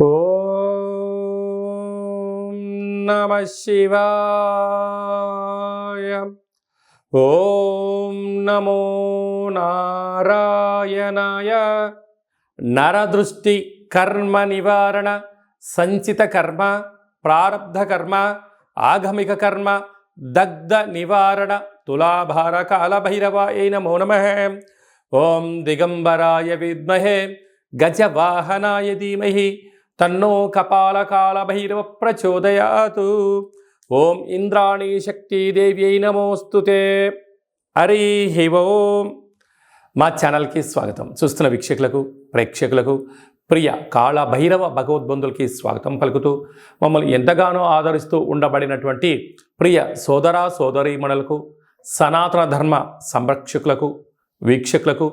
ఓం నమః శివాయ. ఓం నమో నారాయణాయ. నరదృష్టి కర్మ నివారణ, సంచిత కర్మ, ప్రారబ్ధ కర్మ, ఆగమిక కర్మ, దగ్ధ నివారణ, తులాభార కాల భైరవాయ నమో నమః. ఓం దిగంబరాయ విద్మహే గజవాహనాయ ధీమహి తన్నో కపాలకాల భైరవ ప్రచోదయాతు. ఓం ఇంద్రాణీ శక్తిదేవ్యై నమోస్తుతే. హరి ఓం. మా ఛానల్కి స్వాగతం. చూస్తున్న వీక్షకులకు, ప్రేక్షకులకు, ప్రియ కాళ భైరవ భగవద్బంధులకి స్వాగతం పలుకుతూ, మమ్మల్ని ఎంతగానో ఆదరిస్తూ ఉండబడినటువంటి ప్రియ సోదర సోదరీమణులకు, సనాతన ధర్మ సంరక్షకులకు, వీక్షకులకు,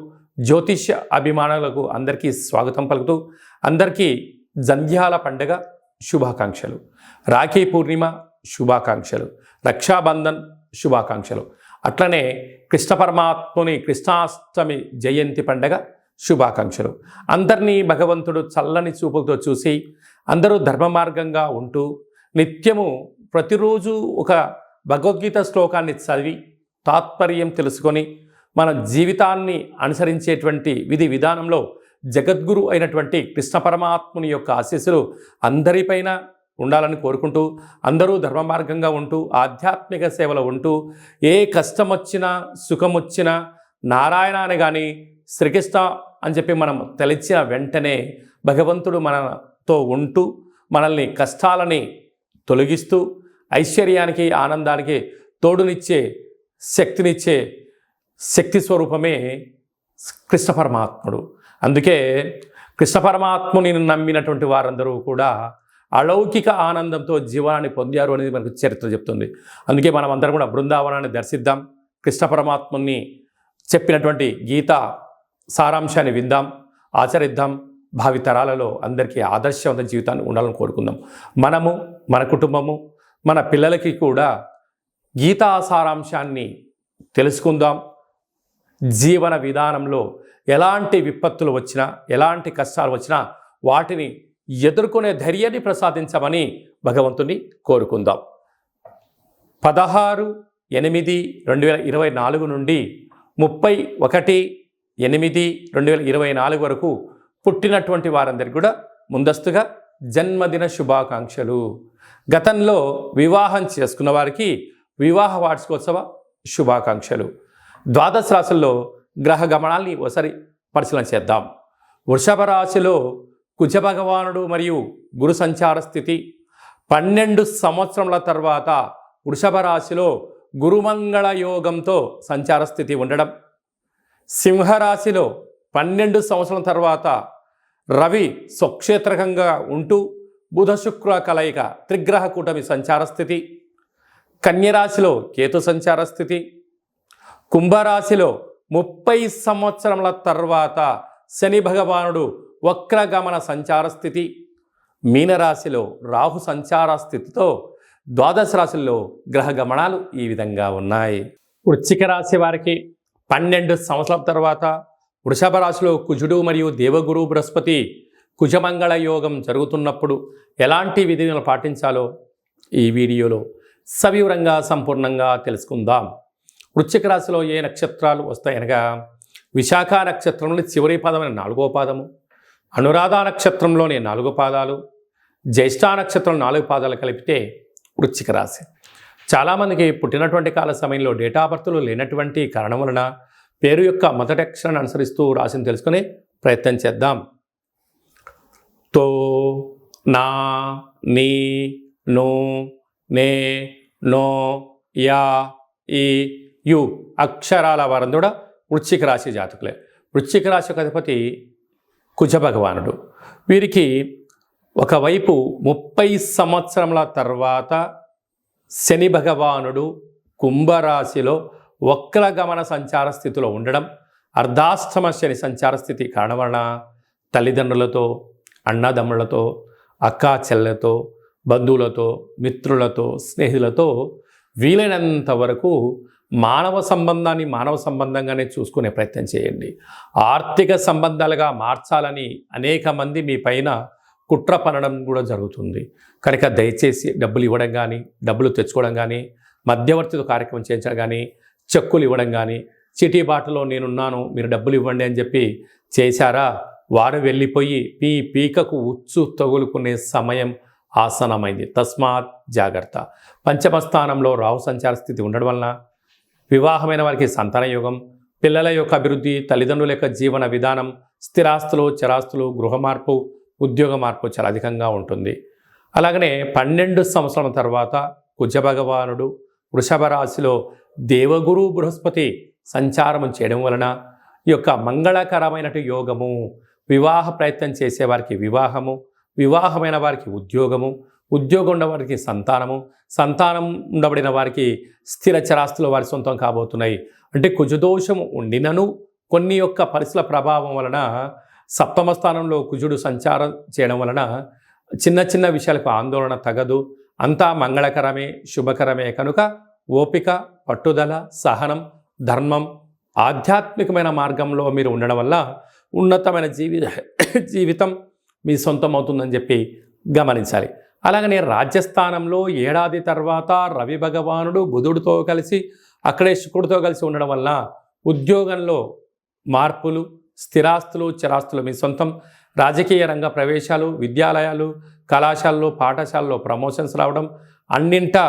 జ్యోతిష్య అభిమానులకు అందరికీ స్వాగతం పలుకుతూ, అందరికీ జంధ్యాల పండుగ శుభాకాంక్షలు, రాఖీ పూర్ణిమ శుభాకాంక్షలు, రక్షాబంధన్ శుభాకాంక్షలు, అట్లనే కృష్ణ పరమాత్ముని కృష్ణాష్టమి జయంతి పండుగ శుభాకాంక్షలు. అందరినీ భగవంతుడు చల్లని చూపులతో చూసి అందరూ ధర్మ మార్గంగా ఉంటూ నిత్యము ప్రతిరోజు ఒక భగవద్గీత శ్లోకాన్ని చదివి తాత్పర్యం తెలుసుకొని మన జీవితాన్ని అనుసరించేటువంటి విధి విధానంలో జగద్గురు అయినటువంటి కృష్ణ పరమాత్ముని యొక్క ఆశీస్సులు అందరిపైన ఉండాలని కోరుకుంటూ, అందరూ ధర్మ మార్గంగా ఉంటూ ఆధ్యాత్మిక సేవలో ఉంటూ, ఏ కష్టం వచ్చినా సుఖం వచ్చినా నారాయణ అని కానీ శ్రీకృష్ణ అని చెప్పి మనం తలిచిన వెంటనే భగవంతుడు మనతో ఉంటూ మనల్ని కష్టాలని తొలగిస్తూ ఐశ్వర్యానికి ఆనందానికి తోడునిచ్చే శక్తినిచ్చే శక్తి స్వరూపమే కృష్ణ పరమాత్ముడు. అందుకే కృష్ణ పరమాత్ముని నమ్మినటువంటి వారందరూ కూడా అలౌకిక ఆనందంతో జీవనాన్ని పొందారు అనేది మనకు చరిత్ర చెప్తుంది. అందుకే మనం అందరం కూడా బృందావనాన్ని దర్శిద్దాం, కృష్ణ పరమాత్ముని చెప్పినటువంటి గీత సారాంశాన్ని విందాం, ఆచరిద్దాం, భావితరాలలో అందరికీ ఆదర్శవంత జీవితాన్ని ఉండాలని కోరుకుందాం. మనము, మన కుటుంబము, మన పిల్లలకి కూడా గీతా సారాంశాన్ని తెలుసుకుందాం. జీవన విధానంలో ఎలాంటి విపత్తులు వచ్చినా, ఎలాంటి కష్టాలు వచ్చినా వాటిని ఎదుర్కొనే ధైర్యాన్ని ప్రసాదించమని భగవంతుని కోరుకుందాం. 16/8/2024 నుండి 31/8/2024 వరకు పుట్టినటువంటి వారందరికీ కూడా ముందస్తుగా జన్మదిన శుభాకాంక్షలు. గతంలో వివాహం చేసుకున్న వారికి వివాహ వార్షికోత్సవ శుభాకాంక్షలు. ద్వాదశ రాశుల్లో గ్రహ గమనాల్ని ఒకసారి పరిశీలన చేద్దాం. వృషభ రాశిలో కుజ భగవానుడు మరియు గురు సంచార స్థితి. 12 సంవత్సరముల తర్వాత వృషభ రాశిలో గురుమంగళ యోగంతో సంచార స్థితి ఉండడం. సింహరాశిలో 12 సంవత్సరాల తర్వాత రవి స్వక్షేత్రకంగా ఉంటూ బుధ శుక్ర కలయిక త్రిగ్రహ కూటమి సంచార స్థితి. కన్యరాశిలో కేతు సంచార స్థితి. కుంభరాశిలో 30 సంవత్సరముల తర్వాత శని భగవానుడు వక్రగమన సంచార స్థితి. మీనరాశిలో రాహు సంచార స్థితితో ద్వాదశ రాశుల్లో గ్రహ గమనాలు ఈ విధంగా ఉన్నాయి. వృశ్చిక రాశి వారికి 12 సంవత్సరాల తర్వాత వృషభ రాశిలో కుజుడు మరియు దేవగురు బృహస్పతి కుజమంగళ యోగం జరుగుతున్నప్పుడు ఎలాంటి విధులను పాటించాలో ఈ వీడియోలో సవివరంగా సంపూర్ణంగా తెలుసుకుందాం. వృశ్చిక రాశిలో ఏ నక్షత్రాలు వస్తాయనగా విశాఖ నక్షత్రంలోని చివరి పాదమైన 4వ పాదము, అనురాధ నక్షత్రంలోని 4 పాదాలు, జ్యేష్ఠ నక్షత్రం 4 పాదాలు కలిపితే వృశ్చిక రాశి. చాలామందికి పుట్టినటువంటి కాల సమయంలో డేటా బర్త్లు లేనటువంటి కారణం వలన పేరు యొక్క మొదటి అక్షరాన్ని అనుసరిస్తూ రాశిని తెలుసుకునే ప్రయత్నం చేద్దాం. తో, నా, నీ, నో, నే, నో, యా, ఈ, యు అక్షరాల వారందరూ కూడా వృశ్చిక రాశి జాతకులే. వృశ్చిక రాశి యొక్క అధిపతి కుజ భగవానుడు. వీరికి ఒకవైపు 30 సంవత్సరముల తర్వాత శని భగవానుడు కుంభరాశిలో వక్రగమన సంచార స్థితిలో ఉండడం, అర్ధాష్టమ శని సంచార స్థితి కారణం వలన తల్లిదండ్రులతో, అన్నదమ్ములతో, అక్కా చెల్లెలతో, బంధువులతో, మిత్రులతో, స్నేహితులతో వీలైనంత వరకు మానవ సంబంధంగానే చూసుకునే ప్రయత్నం చేయండి. ఆర్థిక సంబంధాలుగా మార్చాలని అనేక మంది మీ పైన కుట్ర పనడం కూడా జరుగుతుంది. కనుక దయచేసి డబ్బులు ఇవ్వడం కానీ, డబ్బులు తెచ్చుకోవడం కానీ, మధ్యవర్తితో కార్యక్రమం చేయించడం కానీ, చెక్కులు ఇవ్వడం కానీ, చిటీ బాటలో నేనున్నాను మీరు డబ్బులు ఇవ్వండి అని చెప్పి చేశారా, వారు వెళ్ళిపోయి మీ పీకకు ఉచ్చు తగులుకునే సమయం ఆసనమైంది. తస్మాత్ జాగ్రత్త. పంచమ స్థానంలో రాహు సంచార స్థితి ఉండడం వలన వివాహమైన వారికి సంతాన యోగం, పిల్లల యొక్క అభివృద్ధి, తల్లిదండ్రుల యొక్క జీవన విధానం, స్థిరాస్తులు, చరాస్తులు, గృహ మార్పు, ఉద్యోగ మార్పు చాలా అధికంగా ఉంటుంది. అలాగనే 12 సంవత్సరాల తర్వాత కుజ భగవానుడు వృషభ రాశిలో దేవగురు బృహస్పతి సంచారం చేయడం వలన ఈ యొక్క మంగళకరమైనటు యోగము, వివాహ ప్రయత్నం చేసేవారికి వివాహము, వివాహమైన వారికి ఉద్యోగము, ఉద్యోగం ఉన్న వారికి సంతానము, సంతానం ఉండబడిన వారికి స్థిర చరాస్తులు వారి సొంతం కాబోతున్నాయి. అంటే కుజదోషము ఉండినను కొన్ని యొక్క పరిస్థితుల ప్రభావం వలన సప్తమ స్థానంలో కుజుడు సంచారం చేయడం వలన చిన్న చిన్న విషయాలకు ఆందోళన తగదు. అంతా మంగళకరమే, శుభకరమే. కనుక ఓపిక, పట్టుదల, సహనం, ధర్మం, ఆధ్యాత్మికమైన మార్గంలో మీరు ఉండడం వల్ల ఉన్నతమైన జీవితం మీ సొంతం అవుతుందని చెప్పి గమనించాలి. అలాగనే రాజ్యస్థానంలో ఏడాది తర్వాత రవి భగవానుడు బుధుడితో కలిసి అక్కడే శుక్రుడితో కలిసి ఉండడం వల్ల ఉద్యోగంలో మార్పులు, స్థిరాస్తులు, చరాస్తులు మీ సొంతం, రాజకీయ రంగ ప్రవేశాలు, విద్యాలయాలు, కళాశాలలో, పాఠశాలలో ప్రమోషన్స్ రావడం, అన్నింటా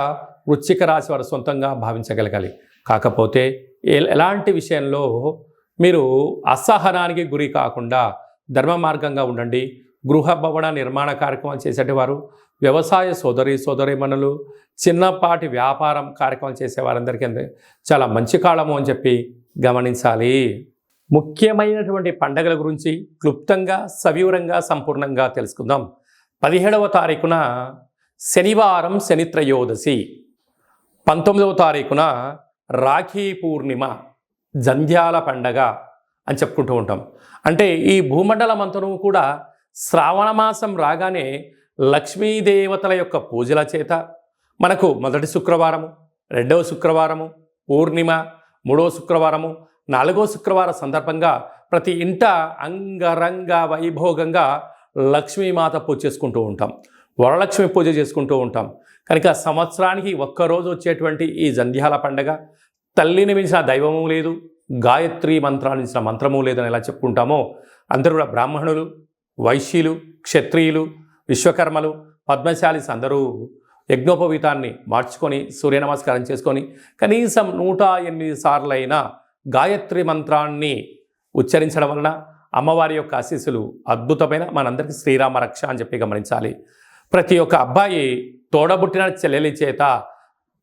వృశ్చిక రాశి వారు సొంతంగా భావించగలగాలి. కాకపోతే ఎలాంటి విషయంలో మీరు అసహనానికి గురి కాకుండా ధర్మ మార్గంగా ఉండండి. గృహ భవన నిర్మాణ కార్యక్రమాలు చేసేటివారు, వ్యవసాయ సోదరీమణులు, చిన్నపాటి వ్యాపారం కార్యక్రమం చేసేవారందరికీ చాలా మంచి కాలము అని చెప్పి గమనించాలి. ముఖ్యమైనటువంటి పండగల గురించి క్లుప్తంగా, సవివరంగా, సంపూర్ణంగా తెలుసుకుందాం. 17వ తారీఖున శనివారం శని త్రయోదశి, 19వ తారీఖున రాఖీ పూర్ణిమ, జంధ్యాల పండగ అని చెప్పుకుంటూ ఉంటాం. అంటే ఈ భూమండలం అంతను కూడా శ్రావణ మాసం రాగానే లక్ష్మీదేవతల యొక్క పూజల చేత మనకు మొదటి శుక్రవారము, రెండవ శుక్రవారము, పూర్ణిమ, మూడవ శుక్రవారము, 4వ శుక్రవారం సందర్భంగా ప్రతి ఇంట అంగరంగ వైభోగంగా లక్ష్మీమాత పూజ చేసుకుంటూ ఉంటాం, వరలక్ష్మి పూజ చేసుకుంటూ ఉంటాం. కనుక సంవత్సరానికి ఒక్కరోజు వచ్చేటువంటి ఈ జంధ్యాల పండగ తల్లిని మించిన దైవము లేదు, గాయత్రి మంత్రాన్ని మించిన మంత్రము లేదని ఎలా చెప్పుకుంటామో అందరూ కూడా బ్రాహ్మణులు, వైశ్యులు, క్షత్రియులు, విశ్వకర్మలు, పద్మశాలిస్ అందరూ యజ్ఞోపవీతాన్ని మార్చుకొని సూర్య నమస్కారం చేసుకొని కనీసం 108 సార్లైనా గాయత్రి మంత్రాన్ని ఉచ్చరించడం వలన అమ్మవారి యొక్క ఆశీస్సులు అద్భుతమైన మనందరికీ శ్రీరామ రక్ష అని చెప్పి గమనించాలి. ప్రతి ఒక్క అబ్బాయి తోడబుట్టిన చెల్లెలి చేత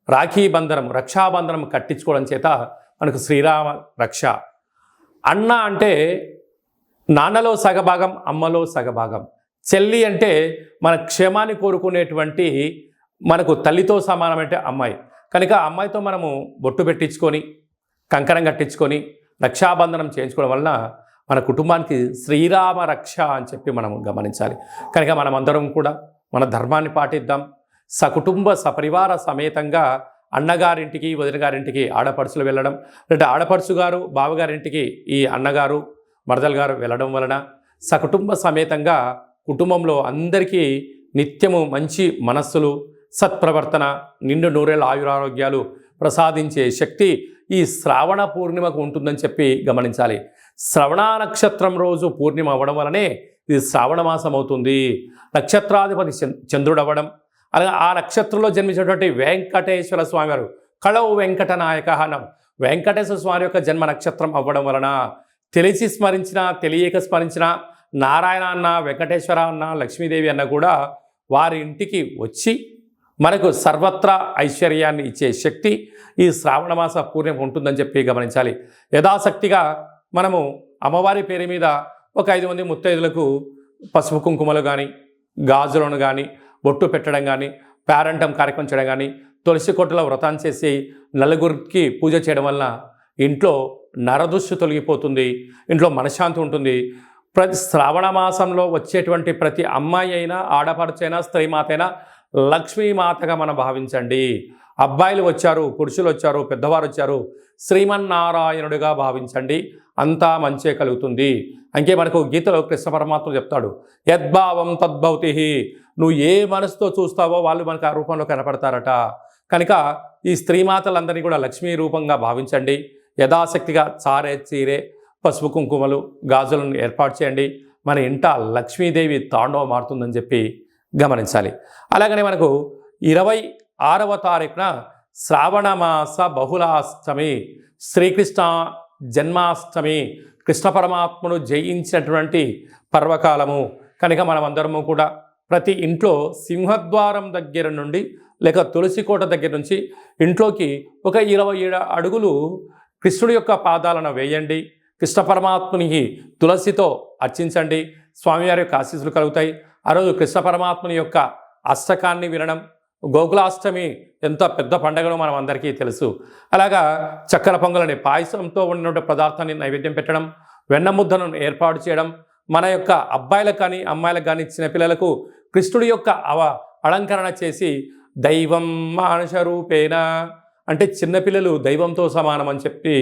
రాఖీ బంధనం, రక్షాబంధనం కట్టించుకోవడం చేత మనకు శ్రీరామ రక్ష. అన్న అంటే నాన్నలో సగభాగం, అమ్మలో సగభాగం. చెల్లి అంటే మన క్షేమాన్ని కోరుకునేటువంటి మనకు తల్లితో సమానమంటే అమ్మాయి. కనుక అమ్మాయితో మనము బొట్టు పెట్టించుకొని, కంకణం కట్టించుకొని, రక్షాబంధనం చేయించుకోవడం వలన మన కుటుంబానికి శ్రీరామ రక్ష అని చెప్పి మనం గమనించాలి. కనుక మనమందరం కూడా మన ధర్మాన్ని పాటిద్దాం. సకుటుంబ సపరివార సమేతంగా అన్నగారింటికి, వదిన గారింటికి ఆడపడుచులు వెళ్ళడం, అంటే ఆడపడుచు గారు బావగారింటికి ఈ అన్నగారు, మరదలు గారు వెళ్ళడం వలన సకుటుంబ సమేతంగా కుటుంబంలో అందరికీ నిత్యము మంచి మనస్సులు, సత్ప్రవర్తన, నిండు నూరేళ్ళ ఆయురారోగ్యాలు ప్రసాదించే శక్తి ఈ శ్రావణ పూర్ణిమకు ఉంటుందని చెప్పి గమనించాలి. శ్రవణ నక్షత్రం రోజు పూర్ణిమ అవ్వడం వలనే ఇది శ్రావణ మాసం అవుతుంది. నక్షత్రాధిపతి చంద్రుడు అవ్వడం, అలాగే ఆ నక్షత్రంలో జన్మించినటువంటి వెంకటేశ్వర స్వామి వారు కళవు వెంకట నాయక అనం వెంకటేశ్వర స్వామి యొక్క జన్మ నక్షత్రం అవ్వడం వలన తెలిసి స్మరించిన, తెలియక స్మరించిన నారాయణ అన్న, వెంకటేశ్వర అన్న, లక్ష్మీదేవి అన్న కూడా వారి ఇంటికి వచ్చి మనకు సర్వత్రా ఐశ్వర్యాన్ని ఇచ్చే శక్తి ఈ శ్రావణ మాస పూర్ణిమ ఉంటుందని చెప్పి గమనించాలి. యథాశక్తిగా మనము అమ్మవారి పేరు మీద ఒక 5 మంది ముత్తైదులకు పసుపు కుంకుమలు కానీ, గాజులను కానీ, బొట్టు పెట్టడం కానీ, పేరంటం కార్యక్రమం చేయడం కానీ, తులసి కొట్టులో వ్రతం చేసి నలుగురికి పూజ చేయడం వలన ఇంట్లో నరదృష్టి తొలగిపోతుంది, ఇంట్లో మనశ్శాంతి ఉంటుంది. ప్రతి శ్రావణ మాసంలో వచ్చేటువంటి ప్రతి అమ్మాయి అయినా, ఆడపడుచైనా, స్త్రీమాత అయినా లక్ష్మీమాతగా మనం భావించండి. అబ్బాయిలు వచ్చారు, పురుషులు వచ్చారు, పెద్దవారు వచ్చారు, శ్రీమన్నారాయణుడిగా భావించండి, అంతా మంచే కలుగుతుంది. అంకే మనకు గీతలో కృష్ణ పరమాత్మ చెప్తాడు, యద్భావం తద్భవతి, నువ్వు ఏ మనసుతో చూస్తావో వాళ్ళు మనకు ఆ రూపంలో కనపడతారట. కనుక ఈ స్త్రీమాతలందరినీ కూడా లక్ష్మీ రూపంగా భావించండి. యథాశక్తిగా చారే చీరే పసుపు కుంకుమలు గాజులను ఏర్పాటు చేయండి. మన ఇంట లక్ష్మీదేవి తాండవం మారుతుందని చెప్పి గమనించాలి. అలాగనే మనకు 26వ తారీఖున శ్రావణమాస బహుళాష్టమి, శ్రీకృష్ణ జన్మాష్టమి, కృష్ణ పరమాత్మను జయించినటువంటి పర్వకాలము. కనుక మనమందరము కూడా ప్రతి ఇంట్లో సింహద్వారం దగ్గర నుండి లేక తులసి కోట దగ్గర నుంచి ఇంట్లోకి ఒక 27 అడుగులు కృష్ణుడి యొక్క పాదాలను వేయండి. కృష్ణ పరమాత్మునికి తులసితో అర్చించండి. స్వామివారి యొక్క ఆశీస్సులు కలుగుతాయి. ఆ రోజు కృష్ణ పరమాత్ముని యొక్క అష్టకాన్ని వినడం, గోకులాష్టమి ఎంత పెద్ద పండగనో మనం అందరికీ తెలుసు. అలాగా చక్కెర పొంగలని పాయసంతో ఉన్న పదార్థాన్ని నైవేద్యం పెట్టడం, వెన్న ముద్దను ఏర్పాటు చేయడం, మన యొక్క అబ్బాయిలకు కానీ అమ్మాయిలకు కానీ చిన్నపిల్లలకు కృష్ణుడి యొక్క అలంకరణ చేసి దైవం మానుష రూపేణ, అంటే చిన్నపిల్లలు దైవంతో సమానం అని చెప్పి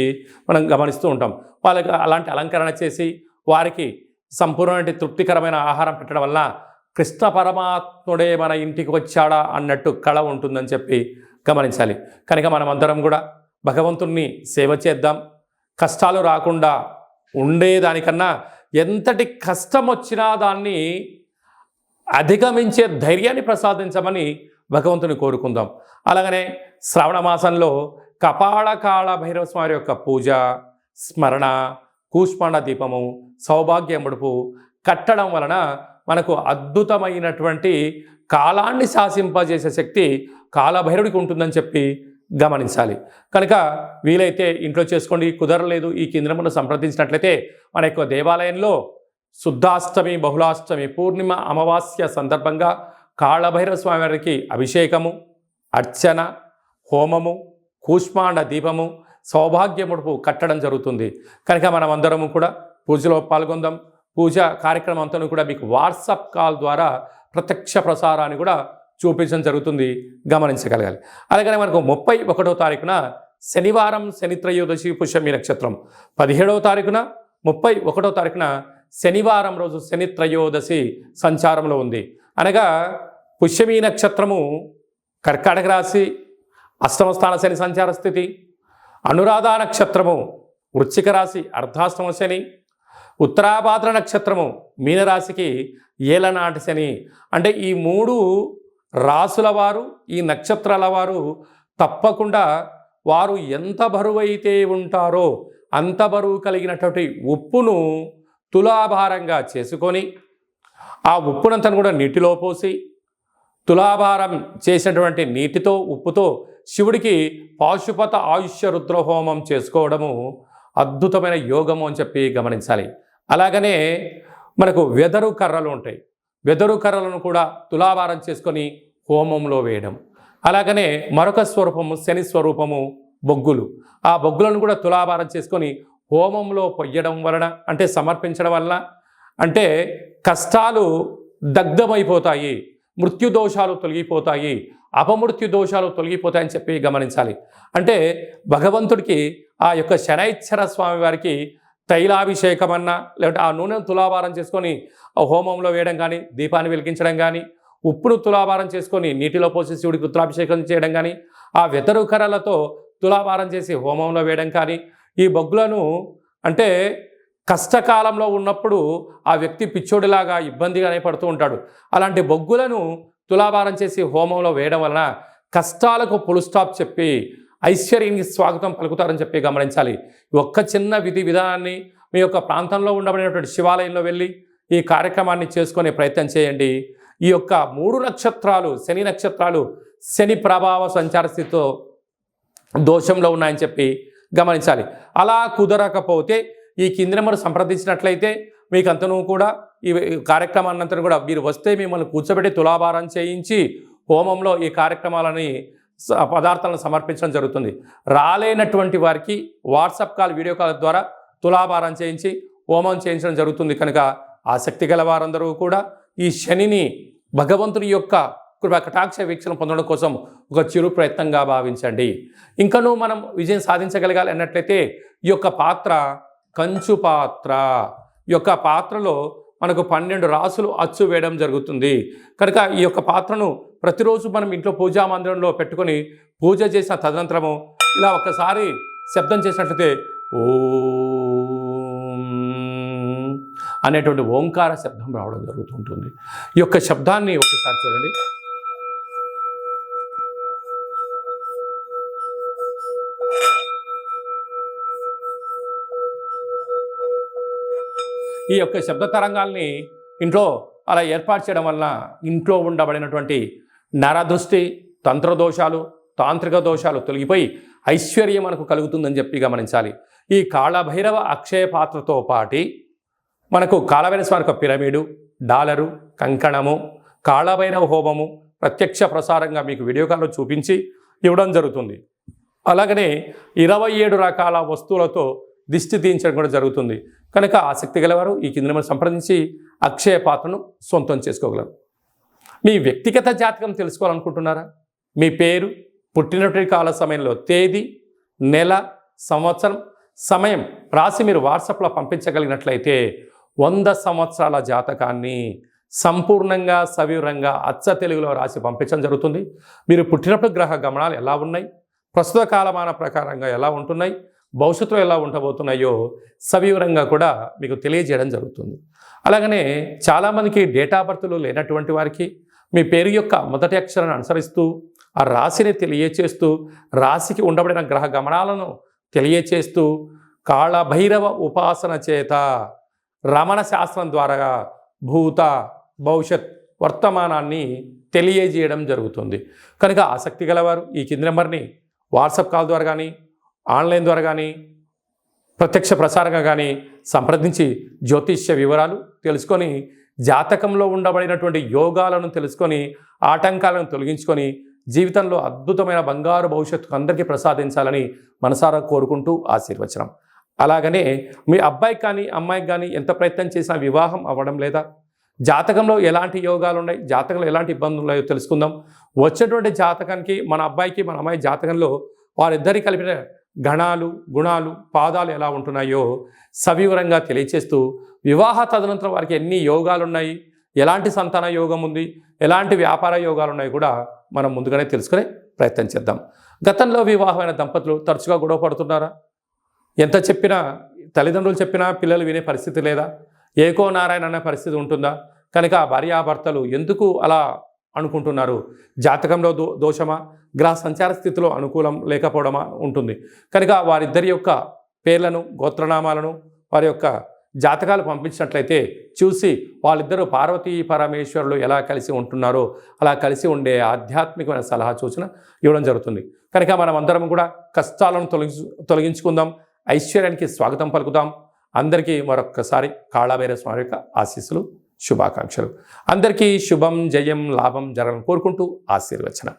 మనం గమనిస్తూ ఉంటాం. వాళ్ళకి అలాంటి అలంకరణ చేసి వారికి సంపూర్ణమైన తృప్తికరమైన ఆహారం పెట్టడం వల్ల కృష్ణ పరమాత్ముడే మన ఇంటికి వచ్చాడా అన్నట్టు కళ ఉంటుందని చెప్పి గమనించాలి. కనుక మనం అందరం కూడా భగవంతుణ్ణి సేవ చేద్దాం. కష్టాలు రాకుండా ఉండేదానికన్నా ఎంతటి కష్టం వచ్చినా దాన్ని అధిగమించే ధైర్యాన్ని ప్రసాదించమని భగవంతుని కోరుకుందాం. అలాగనే శ్రావణ మాసంలో కపాళకాళ భైరవ స్వామి యొక్క పూజ, స్మరణ, కూష్మాండ దీపము, సౌభాగ్య ముడుపు కట్టడం వలన మనకు అద్భుతమైనటువంటి కాలాన్ని శాసింపజేసే శక్తి కాలభైరవుడికి ఉంటుందని చెప్పి గమనించాలి. కనుక వీలైతే ఇంట్లో చేసుకోండి. కుదరలేదు ఈ కేంద్రమును సంప్రదించినట్లయితే మన యొక్క దేవాలయంలో శుద్ధాష్టమి, బహుళాష్టమి, పూర్ణిమ, అమావాస్య సందర్భంగా కాళభైరవ స్వామి వారికి అభిషేకము, అర్చన, హోమము, కూష్మాండ దీపము, సౌభాగ్య ముడుపు కట్టడం జరుగుతుంది. కనుక మనం అందరము కూడా పూజలో పాల్గొందాం. పూజ కార్యక్రమం అంతా కూడా మీకు వాట్సాప్ కాల్ ద్వారా ప్రత్యక్ష ప్రసారాన్ని కూడా చూపించడం జరుగుతుంది, గమనించగలగాలి. అలాగనే మనకు 31వ తారీఖున శనివారం, శని త్రయోదశి, పుష్యమి నక్షత్రం. 17వ తారీఖున 31వ తారీఖున శనివారం రోజు శని త్రయోదశి సంచారంలో ఉంది. అనగా పుష్యమి నక్షత్రము కర్కాటక రాశి, అష్టమ స్థాన శని సంచార స్థితి. అనురాధ నక్షత్రము వృశ్చిక రాశి, అర్ధాష్టమ శని. ఉత్తరాభాద్ర నక్షత్రము మీనరాశికి ఏలనాటి శని. అంటే ఈ 3 రాసుల వారు, ఈ నక్షత్రాల వారు తప్పకుండా వారు ఎంత బరువైతే ఉంటారో అంత బరువు కలిగినటువంటి ఉప్పును తులాభారంగా చేసుకొని ఆ ఉప్పునంతను కూడా నీటిలో పోసి తులాభారం చేసినటువంటి నీటితో, ఉప్పుతో శివుడికి పాశుపత ఆయుష్య రుద్రహోమం చేసుకోవడము అద్భుతమైన యోగము అని చెప్పి గమనించాలి. అలాగనే మనకు వెదరు కర్రలు ఉంటాయి. వెదరు కర్రలను కూడా తులాభారం చేసుకొని హోమంలో వేయడం. అలాగనే మరొక స్వరూపము శని స్వరూపము బొగ్గులు. ఆ బొగ్గులను కూడా తులాభారం చేసుకొని హోమంలో పొయ్యడం వలన, అంటే సమర్పించడం వలన, అంటే కష్టాలు దగ్ధమైపోతాయి, మృత్యుదోషాలు తొలగిపోతాయి, అపమృత్యు దోషాలు తొలగిపోతాయని చెప్పి గమనించాలి. అంటే భగవంతుడికి ఆ యొక్క శనైశ్వర స్వామి వారికి తైలాభిషేకం అన్నా, లేకపోతే ఆ నూనెను తులాభారం చేసుకొని హోమంలో వేయడం కానీ, దీపాన్ని వెలిగించడం కానీ, ఉప్పును తులాభారం చేసుకొని నీటిలో పోసి శివుడికి రుద్రాభిషేకం చేయడం కానీ, ఆ వెతరు కర్రలతో తులాభారం చేసి హోమంలో వేయడం కానీ, ఈ బొగ్గులను అంటే కష్టకాలంలో ఉన్నప్పుడు ఆ వ్యక్తి పిచ్చోడిలాగా ఇబ్బందిగానే పడుతూ ఉంటాడు. అలాంటి బొగ్గులను తులాభారం చేసి హోమంలో వేయడం వలన కష్టాలకు ఫుల్ స్టాప్ చెప్పి ఐశ్వర్యానికి స్వాగతం పలుకుతారని చెప్పి గమనించాలి. ఒక్క చిన్న విధి విధానాన్ని మీ యొక్క ప్రాంతంలో ఉండబడినటువంటి శివాలయంలో వెళ్ళి ఈ కార్యక్రమాన్ని చేసుకునే ప్రయత్నం చేయండి. ఈ యొక్క 3 నక్షత్రాలు, శని నక్షత్రాలు శని ప్రభావ సంచార స్థితితో దోషంలో ఉన్నాయని చెప్పి గమనించాలి. అలా కుదరకపోతే ఈ కింది నెంబర్ సంప్రదించినట్లయితే మీకు అంతను కూడా ఈ కార్యక్రమాన్నంతా కూడా మీరు వస్తే మిమ్మల్ని కూర్చోబెట్టి తులాభారం చేయించి హోమంలో ఈ కార్యక్రమాలని పదార్థాలను సమర్పించడం జరుగుతుంది. రాలేనటువంటి వారికి వాట్సాప్ కాల్, వీడియో కాల్ ద్వారా తులాభారం చేయించి హోమం చేయించడం జరుగుతుంది. కనుక ఆసక్తి గల వారందరూ కూడా ఈ శనిని, భగవంతుని యొక్క కృపా కటాక్ష వీక్షణ పొందడం కోసం ఒక చిరు ప్రయత్నంగా భావించండి. ఇంకనూ మనం విజయం సాధించగలగాలి అన్నట్లయితే ఈ యొక్క పాత్ర కంచు పాత్ర. ఈ యొక్క పాత్రలో మనకు 12 రాసులు అచ్చు వేయడం జరుగుతుంది. కనుక ఈ యొక్క పాత్రను ప్రతిరోజు మనం ఇంట్లో పూజా మందిరంలో పెట్టుకొని పూజ చేసిన తదనంతరము ఇలా ఒకసారి శబ్దం చేసినట్లయితే ఓం అనేటువంటి ఓంకార శబ్దం రావడం జరుగుతుంటుంది. ఈ యొక్క శబ్దాన్ని ఒకసారి చూడండి. ఈ యొక్క శబ్ద తరంగాల్ని ఇంట్లో అలా ఏర్పాటు చేయడం వలన ఇంట్లో ఉండబడినటువంటి నరదృష్టి, తంత్రదోషాలు, తాంత్రిక దోషాలు తొలగిపోయి ఐశ్వర్యం మనకు కలుగుతుందని చెప్పి గమనించాలి. ఈ కాళభైరవ అక్షయ పాత్రతో పాటి మనకు కాళభైరవ స్వామి యొక్క పిరమిడు, డాలరు, కంకణము, కాళభైరవ హోమము ప్రత్యక్ష ప్రసారంగా మీకు వీడియో కాల్లో చూపించి ఇవ్వడం జరుగుతుంది. అలాగనే 27 రకాల వస్తువులతో దిష్టి తీయించడం కూడా జరుగుతుంది. కనుక ఆసక్తి గలవారు ఈ కింద మనం సంప్రదించి అక్షయ పాత్రను సొంతం చేసుకోగలరు. మీ వ్యక్తిగత జాతకం తెలుసుకోవాలనుకుంటున్నారా? మీ పేరు, పుట్టినటువంటి కాల సమయంలో తేదీ, నెల, సంవత్సరం, సమయం రాసి మీరు వాట్సాప్లో పంపించగలిగినట్లయితే 100 సంవత్సరాల జాతకాన్ని సంపూర్ణంగా సవివరంగా అచ్చ తెలుగులో రాసి పంపించడం జరుగుతుంది. మీరు పుట్టినప్పుడు గ్రహ గమనాలు ఎలా ఉన్నాయి, ప్రస్తుత కాలమాన ప్రకారంగా ఎలా ఉంటున్నాయి, భవిష్యత్తులో ఎలా ఉండబోతున్నాయో సవివరంగా కూడా మీకు తెలియజేయడం జరుగుతుంది. అలాగనే చాలామందికి డేట్ ఆఫ్ బర్త్లు లేనటువంటి వారికి మీ పేరు యొక్క మొదటి అక్షరాన్ని అనుసరిస్తూ ఆ రాశిని తెలియచేస్తూ రాశికి ఉండబడిన గ్రహ గమనాలను తెలియచేస్తూ కాళభైరవ ఉపాసన చేత రమణ శాస్త్రం ద్వారా భూత, భవిష్యత్, వర్తమానాన్ని తెలియజేయడం జరుగుతుంది. కనుక ఆసక్తి గలవారు ఈ కింది నెంబర్ని వాట్సాప్ కాల్ ద్వారా కానీ, ఆన్లైన్ ద్వారా కానీ, ప్రత్యక్ష ప్రసారంగా కానీ సంప్రదించి జ్యోతిష్య వివరాలు తెలుసుకొని జాతకంలో ఉండబడినటువంటి యోగాలను తెలుసుకొని ఆటంకాలను తొలగించుకొని జీవితంలో అద్భుతమైన బంగారు భవిష్యత్తు అందరికీ ప్రసాదించాలని మనసారా కోరుకుంటూ ఆశీర్వచనం. అలాగనే మీ అబ్బాయికి కానీ అమ్మాయికి కానీ ఎంత ప్రయత్నం చేసినా వివాహం అవ్వడం లేదా, జాతకంలో ఎలాంటి యోగాలు ఉన్నాయి, జాతకంలో ఎలాంటి ఇబ్బందులు ఉన్నాయో తెలుసుకుందాం. వచ్చేటువంటి జాతకానికి మన అబ్బాయికి మన అమ్మాయి జాతకంలో వారిద్దరి కలిపిన గణాలు, గుణాలు, పాదాలు ఎలా ఉంటున్నాయో సవివరంగా తెలియచేస్తూ వివాహ తదనంతరం వారికి ఎన్ని యోగాలు ఉన్నాయి, ఎలాంటి సంతాన యోగం ఉంది, ఎలాంటి వ్యాపార యోగాలు ఉన్నాయి కూడా మనం ముందుగానే తెలుసుకునే ప్రయత్నం చేద్దాం. గతంలో వివాహమైన దంపతులు తరచుగా గొడవ పడుతున్నారా? ఎంత చెప్పినా, తల్లిదండ్రులు చెప్పినా పిల్లలు వినే పరిస్థితి లేదా? ఏకో నారాయణ అనే పరిస్థితి ఉంటుందా? కనుక భార్యాభర్తలు ఎందుకు అలా అనుకుంటున్నారు? జాతకంలో దోషమా, గ్రహ సంచార స్థితిలో అనుకూలం లేకపోవడమా ఉంటుంది. కనుక వారిద్దరి యొక్క పేర్లను, గోత్రనామాలను, వారి యొక్క జాతకాలు పంపించినట్లయితే చూసి వాళ్ళిద్దరూ పార్వతీ పరమేశ్వరులు ఎలా కలిసి ఉంటున్నారో అలా కలిసి ఉండే ఆధ్యాత్మికమైన సలహా సూచన ఇవ్వడం జరుగుతుంది. కనుక మనం అందరం కూడా కష్టాలను తొలగించుకుందాం, ఐశ్వర్యానికి స్వాగతం పలుకుదాం. అందరికీ మరొక్కసారి కాళభైరవ స్వామి యొక్క ఆశీస్సులు, శుభాకాంక్షలు. అందరికీ శుభం, జయం, లాభం జరగాలని కోరుకుంటూ ఆశీర్వచనం.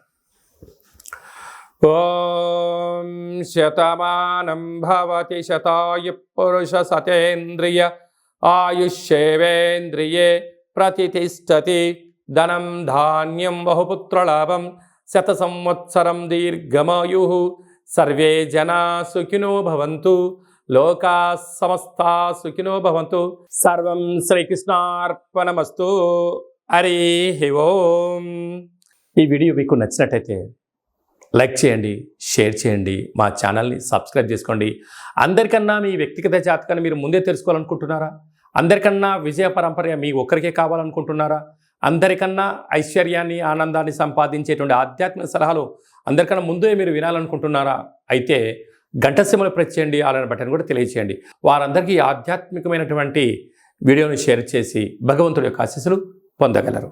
ఓం శతమానం భవతి శతాయు పురుష సతేంద్రియ ఆయుష్యేవేంద్రియే ప్రతిష్టతి ధనం ధాన్యం బహుపుత్రలాభం శత సంవత్సరం దీర్ఘమాయు సర్వే జనా సుఖినో భవంతు లోకా సమస్తా సుఖినో భవంతు. సర్వం శ్రీకృష్ణార్పణమస్తు. హరి ఓం. ఈ వీడియో మీకు నచ్చినట్టయితే లైక్ చేయండి, షేర్ చేయండి, మా ఛానల్ని సబ్స్క్రైబ్ చేసుకోండి. అందరికన్నా మీ వ్యక్తిగత జాతకాన్ని మీరు ముందే తెలుసుకోవాలనుకుంటున్నారా? అందరికన్నా విజయ పరంపర మీ ఒక్కరికే కావాలనుకుంటున్నారా? అందరికన్నా ఐశ్వర్యాన్ని, ఆనందాన్ని సంపాదించేటువంటి ఆధ్యాత్మిక సలహాలు అందరికన్నా ముందే మీరు వినాలనుకుంటున్నారా? అయితే గంట సింబల్ ప్రెస్ చేయండి, అలానే బటన్ కూడా తెలియచేయండి. వారందరికీ ఆధ్యాత్మికమైనటువంటి వీడియోని షేర్ చేసి భగవంతుడి యొక్క ఆశీస్సులు పొందగలరు.